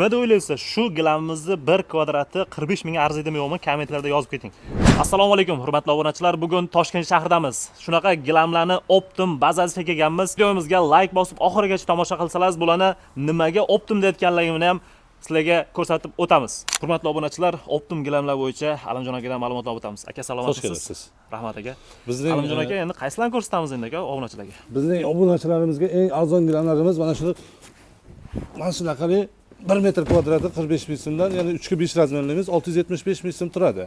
Nima deb o'ylaysiz? Shu gilamimizni 1 kvadrati 45 mingga arziydimi yo'qmi? Kommentlarda yozib keting. Assalomu alaykum, hurmatli obunachilar. Bugun Toshkent shahridamiz. Shunaqa gilamlarni Optim bazasiga kelganmiz. Videomizga like bosib oxirigacha tomosha qilsangiz, bularni nimaga Optim deyotganligimni ham sizlarga ko'rsatib o'tamiz. Hurmatli obunachilar, Optim gilamlar bo'yicha Alimjon akadan ma'lumotlar o'tamiz. Aka, salomatsiz? Rahmat aka. Bizning Alimjon aka, endi qaysilarni ko'rsatamiz endi aka obunachilarga? Bizning obunachilarimizga eng arzon gilamlarimiz mana shunaqali 1 metr kvadrati 45 ming so'mdan, ya'ni 3 ga 5 razmerimiz 675 ming so'm turadi.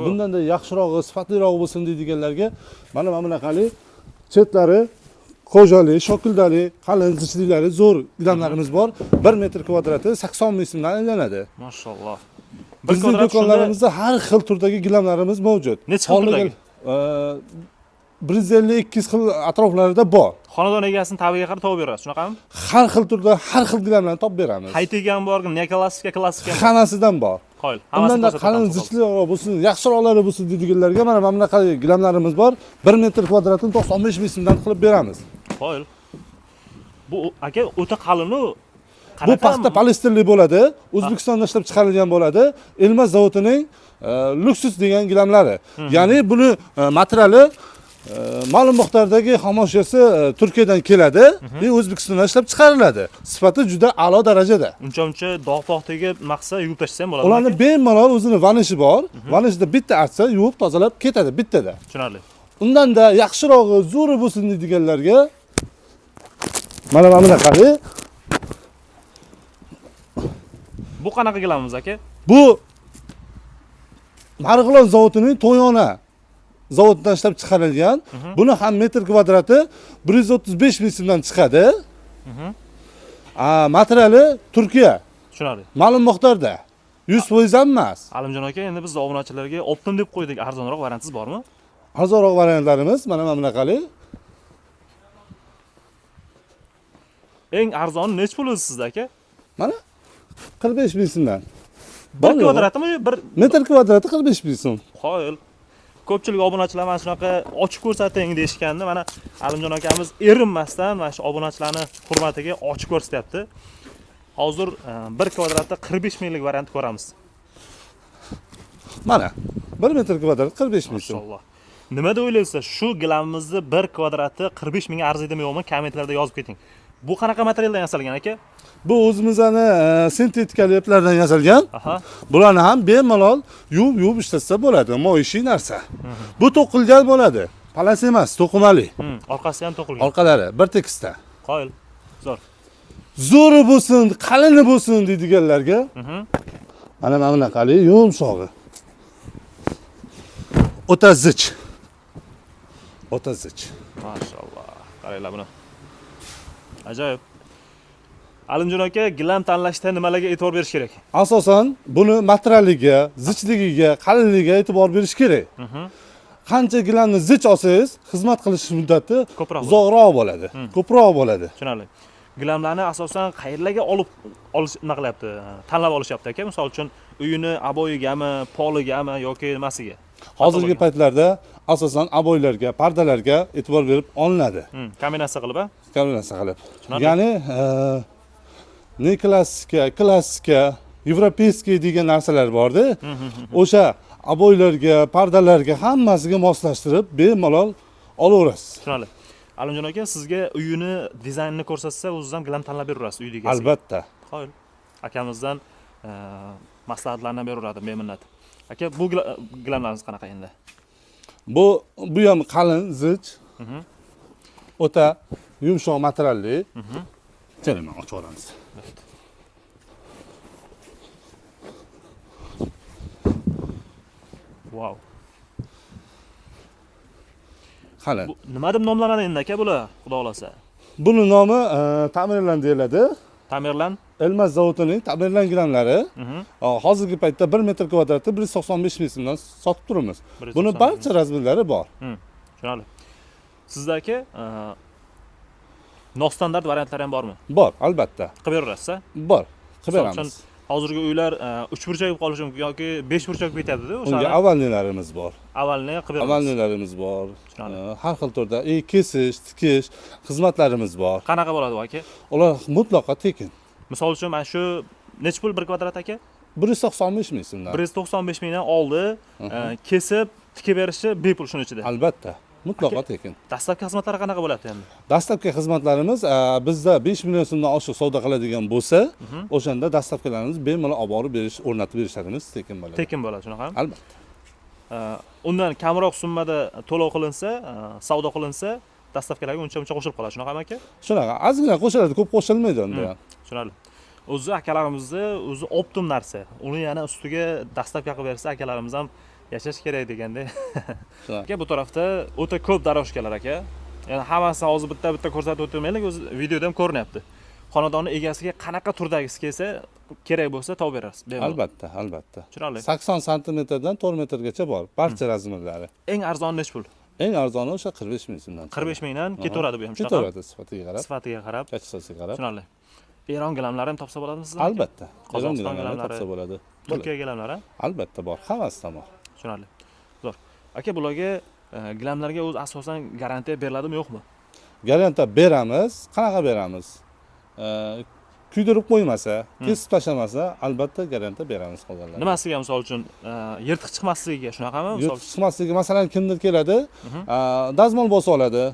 Bundan da yaxshirog'i, sifatlirog'i bo'lsin deydiganlarga mana bunaqali chetlari qo'jali, shokildali, qalin zichliklari zo'r gilamlarimiz bor. 1 metr kvadrati 80 ming so'mdan aylanadi. Mashalloh. Bizning do'konlarimizda har xil turdagi gilamlarimiz mavjud. Necha xil turdagi? 150-200 xil atroflarida bor. Xonadon egasini tabiga qarab topib berasiz, shunaqami? Har xil turda har xil gilamlarni topib beramiz. Haytigan bormi, ne klassika hammasidan bor. Qo'yil. Undan da qalin zichliroq bo'lsin, yaxshiroqlari bo'lsin deydiganlarga mana bunaqa gilamlarimiz bor. 1 metr kvadratini 95 ming so'mdan qilib beramiz. Qo'yil. Bu aka o'ta qalin-u. Bu paxta polisterli bo'ladi. O'zbekistonda ishlab chiqarilgan bo'ladi. Elmas zavodining Luxus degan gilamlari. Ya'ni buni materiali ma'lum miqdordagi xomashyosi Turkiyadan keladi va O'zbekistonda ishlab chiqariladi. Sifati juda a'lo darajada. Uncha dog' tegib maqsa yuvib tashlasa ham bo'ladi. Ularning bemalol o'zini vanishi bor. Vanishda bitta artsa yuvib tozalab ketadi bittada. Tushunarli. Undan da yaxshirog'i, zo'ri bo'lsin deydiganlarga mana bunaqali. Bu qanaqa gilamimiz aka? Bu Marg'ilon zavodining To'yona zavodidan ishlab chiqarilgan. Buni ham metr kvadrati 135 ming so'mdan chiqadi. Materiali Turkiya. Tushunarli. Ma'lum miqdorda. 100% ham emas. Alimjon aka, endi biz obunachilarga Optim deb qo'ydik. Arzonroq variantingiz bormi? Arzonroq variantlarimiz mana bunaqali. Eng arzoni nech pul o'zi sizda aka? Mana 45 ming so'mdan. 1 kvadratimi? 1 metr kvadrati 45 ming so'm. Qo'yil. Ko'pchilik obunachilar mana shunaqa ochib ko'rsating deyishganda, mana Alimjon akamiz erinmasdan mana shu obunachilarni hurmatiga ochib ko'rsatyapti. Hozir 1 kvadratda 45 minglik variant ko'ramiz. Mana 1 metr kvadrat 45 ming so'm. Maşallah. Nima deb o'ylaysiz? Shu gilamimizni 1 kvadrati 45 mingga arziydimi yo'qmi? Kommentlarda yozib keting. Bu qanaqa materialdan yasalgan aka? Bu o'zimizning sintetikali iplardan yasalgan. Bularni ham bemalol yuvib ishlatsa bo'ladi, moyishi narsa. Bu to'qilgan bo'ladi. Palas emas, to'qimali. Orqasi ham to'qilgan. Orqalari bir tekisda. Qo'yil. Zo'r. Zo'ri bo'lsin, qalini bo'lsin deydiganlarga mana bunaqali yumshog'i. O'ta zich. O'ta zich. Mashallah. Qaranglar buni. Ajoyib. Alimjon aka, gilam tanlashda nimalarga e'tibor berish kerak? Asosan buni materialiga, zichligiga, qalinligiga e'tibor berish kerak. Qancha gilamni zich olsangiz, xizmat qilish muddati uzoqroq bo'ladi, ko'proq bo'ladi. Tushunarli. Gilamlarni asosan qayerlarga olish nima qilyapti? Tanlab olishyapti aka. Misol uchun uyini aboyigami, poligami yoki nimasiga? Hozirgi paytlarda asosan aboylarga, pardalarga e'tibor berib olinadi. Kombinatsiya qilib, kombinatsiya qilib. Ya'ni ne klassika, yevropeyskiy degan narsalar bor-da. O'sha aboylarga, pardalarga hammasiga moslashtirib bemalol olaverasiz. Tushunarli. Alimjon aka, sizga uyini dizaynini ko'rsatsa, o'zingizdan gilam tanlab berasiz uy egasiga. Albatta. Qo'yil. Akamizdan maslahatlarni beraveradi beminnat. Aka, bu gilamlarimiz qanaqa endi? Bu ham qalin, zich. O'ta yumshoq materialli. Kelin ochib olamiz. Wow. Qalin. Nima deb nomlanadi endi aka bular, xudo xolasa? Buni nomi Tamerlan deyiladi. Tamerlan? Elmas zavodining Tamerlan gilamlari. Hozirgi paytda 1 metr kvadrati 195 ming so'mdan sotib turamiz. Buni barcha razmerlari bor. Tushunarli. Sizda aka nostandart variantlari ham bormi? Bor, albatta. Qilib berasiz-a? Bor, qilib beramiz. Hozirgi uylar 3 burchak bo'lib qolishi mumkin yoki 5 burchak bitadi-da o'sha. Unga avalnilarimiz bor. Avalni qilib beramiz. Avalnilarimiz bor. Har xil turda kesish, tikish xizmatlarimiz bor. Qanaqa bo'ladi bu aka? Ular mutlaqo tekin. Misol uchun mana shu necha pul 1 kvadrat aka? 195 ming so'mdan. 195 mingdan oldi, kesib, tikib berishi bepul shuning ichida. Albatta, mutlaqo tekin. Dastlabki xizmatlari qanaqa bo'ladi endi? Dastlabki xizmatlarimiz bizda 5 million so'mdan oshiq savdo qiladigan bo'lsa, o'shanda dastlabkilarimiz bemalol olib borib berish, o'rnatib berishlarimiz tekin bo'ladi. Tekin bo'ladi, shunaqami? Albatta. Undan kamroq summada to'lov qilinsa, savdo qilinsa, dastlabkilarga uncha qo'shilib qoladi, shunaqami aka? Shunaqa, ozgina qo'shiladi, ko'p qo'shilmaydi unda ham. Tushunarli. O'zi akalarimizni o'zi optim narsa. Uni yana ustiga dastlabki qilib bersa, akalarimiz ham yashash kerak deganda. Aka, bu tarafda o'ta ko'p daroshkalar aka. Ya'ni hammasini hozir bitta ko'rsatib o'tmaylik, o'zi videoda ham ko'rinyapti. Xonadonni egasiga qanaqa turdagisi kelsa, kerak bo'lsa topib berasiz. Albatta, albatta. Tushunarli. 80 santimetrdan 4 metrgacha bor, barcha razmerlari. Eng arzoni necha pul? Eng arzoni o'sha 45 ming so'mdan. 45 mingdan ketaveradi bu ham shunaqa. Ketaveradi sifatiga qarab. Sifatiga qarab. Kachchasiga qarab. Tushunarli. Eron gilamlari ham topsa bo'ladimi sizlar? Albatta. Qozog'iston gilamlari topsa bo'ladi. Turkiya gilamlari? Albatta bor, hammasidan bor. Tushunarli. Zo'r. Aka, bularga gilamlarga o'zi asosan garantiya beriladimi, yo'qmi? Garantiya beramiz. Qanaqa beramiz? Kuydirib qo'ymasa, kesib tashlamasa, albatta garantiya beramiz qolganlarga. Nimasiga, misol uchun, yirtiq chiqmasligiga, shunaqami? Yirtiq chiqmasligi, masalan, kimdir keladi, dazmol bosa oladi,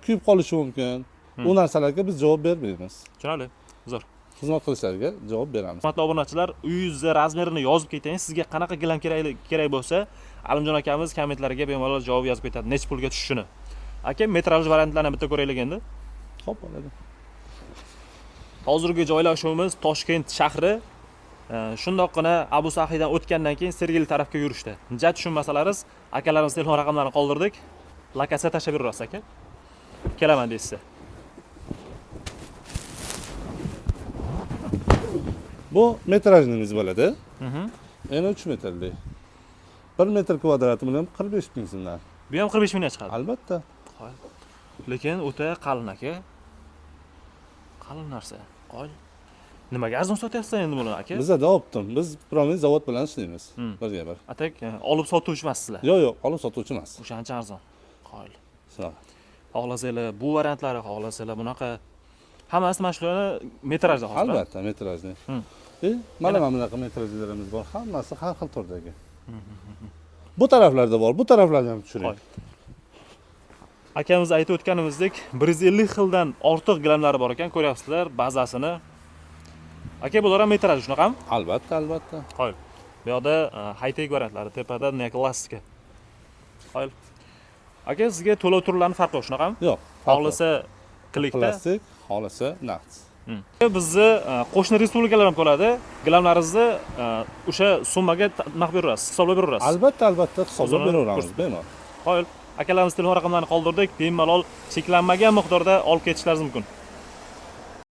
kuyib qolishi mumkin. U narsalarga biz javob bermaymiz. Tushunarli. Zo'r. Xizmat qilishlariga javob beramiz. Hurmatli obunachilar, uyingizni razmerini yozib keting. Sizga qanaqa gilam kerak bo'lsa, Alimjon akamiz kommentlarga bemalol javob yozib ketadi, necha pulga tushishini. Aka, metraj variantlarini bitta ko'raylik endi. Xo'p, bo'ladi. Hozirgi joylashuvimiz Toshkent shahri. Shundoqqina Abu Sahidan o'tgandan keyin Sergeli tarafga yurishdi. Ja tushunmasalaringiz, akalarimiz telefon raqamlarini qoldirdik. Lokatsiya tashlab berasiz aka. Kelaman deysiz. Bu metrajningiz bo'ladi. Yana 3 metrlik. 1 metr kvadrati bilan 45 ming so'mdan. Bu ham 45 mingdan chiqadi. Albatta. Lekin o'ta qalin aka. Qalin narsa. Qo'l. Nimaga arzon sotyapsiz endi buni aka? Bizda optim. Biz promis zavod bilan ishlaymiz. Birga bir. Atak olib sotuvchi emassizlar. Yo'q, olib sotuvchi emas. O'shancha arzon. Qo'l. Shunaqa. Xohlasanglar bu variantlari, xohlasanglar bunaqa hammasi mana shularni metrajda hozir. Albatta, metrajni. Mana bunaqa metrajlarimiz bor. Hammasi har xil turdagi. Bu taraflarda bor, bu taraflarni ham tushiring. Akamiz aytib o'tganimizdek 150 xildan ortiq gilamlari bor ekan, ko'ryapsizlar bazasini. Aka, bular ham metraj shunaqami? Albatta, albatta. Qo'yil. Bu yoqda high-tech variantlari, tepada klassika. Qo'yil. Aka, sizga to'lov turlarining farqi yo'q, shunaqami? Yo'q. Xohlasa klikda, plastik, xohlasa naqd. Bizni qo'shni respublikalar ham bo'ladi. Gilamlaringizni o'sha summaga naq berasiz, hisoblab berasiz. Albatta, albatta hisoblab beraveramiz, bemalol. Qo'yil. Akalarimiz telefon raqamlarini qoldirdik. Bemalol cheklanmagan miqdorda olib ketishlaringiz mumkin.